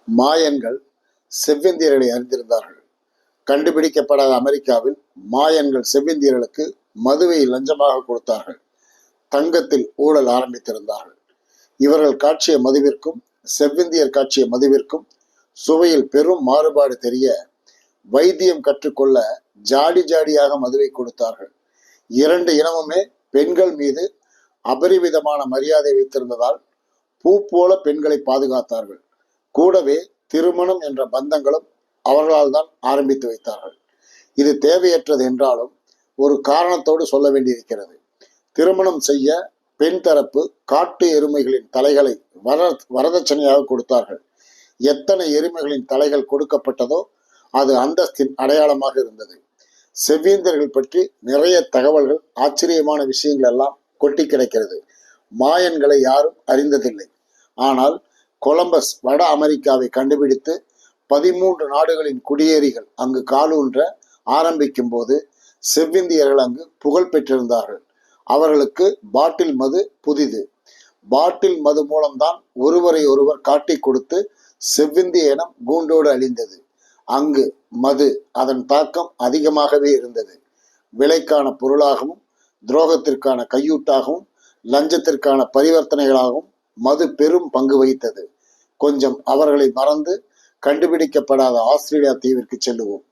மாயன்கள் செவ்விந்தியர்களை அறிந்திருந்தார்கள். கண்டுபிடிக்கப்படாத அமெரிக்காவில் மாயன்கள் செவ்விந்தியர்களுக்கு மதுவை லஞ்சமாக கொடுத்தார்கள். தங்கத்தில் ஊழல் ஆரம்பித்திருந்தார்கள். இவர்கள் காட்சிய மதுவிற்கும் செவ்விந்தியர் காட்சிய மதுவிற்கும் சுவையில் பெரும் மாறுபாடு தெரிய வைத்தியம் கற்றுக்கொள்ள ஜாடி ஜாடியாக மதுவை கொடுத்தார்கள். இரண்டு இனமுமே பெண்கள் மீது அபரிவிதமான மரியாதை வைத்திருந்ததால் பூ போல பெண்களை பாதுகாத்தார்கள். கூடவே திருமணம் என்ற பந்தங்களும் அவர்களால் தான் ஆரம்பித்து வைத்தார்கள். இது தேவையற்றது என்றாலும் ஒரு காரணத்தோடு சொல்ல வேண்டியிருக்கிறது. திருமணம் செய்ய பெண் தரப்பு காட்டு எருமைகளின் தலைகளை வரதட்சணையாக கொடுத்தார்கள். எத்தனை எருமைகளின் தலைகள் கொடுக்கப்பட்டதோ அது அந்தஸ்தின் அடையாளமாக இருந்தது. செவ்வியந்தியர்கள் பற்றி நிறைய தகவல்கள், ஆச்சரியமான விஷயங்கள் எல்லாம் கொட்டி கிடக்கிறது. மாயன்களை யாரும் அறிந்ததில்லை. ஆனால் கொலம்பஸ் வட அமெரிக்காவை கண்டுபிடித்து 13 நாடுகளின் குடியேறிகள் அங்கு காலூன்ற ஆரம்பிக்கும் போது செவ்விந்தியர்கள் அங்கு புகழ் பெற்றிருந்தார்கள். அவர்களுக்கு பாட்டில் மது புதிது. பாட்டில் மது மூலம்தான் ஒருவரை ஒருவர் காட்டி கொடுத்து செவ்விந்திய இனம் கூண்டோடு அழிந்தது. அங்கு மது அதன் தாக்கம் அதிகமாகவே இருந்தது. விலைக்கான பொருளாகவும் துரோகத்திற்கான கையூட்டாகவும் லஞ்சத்திற்கான பரிவர்த்தனைகளாகவும் மது பெரும் பங்கு வகித்தது. கொஞ்சம் அவர்களை மறந்து கண்டுபிடிக்கப்படாத ஆஸ்திரேலியா தீவிற்கு செல்லுவோம்.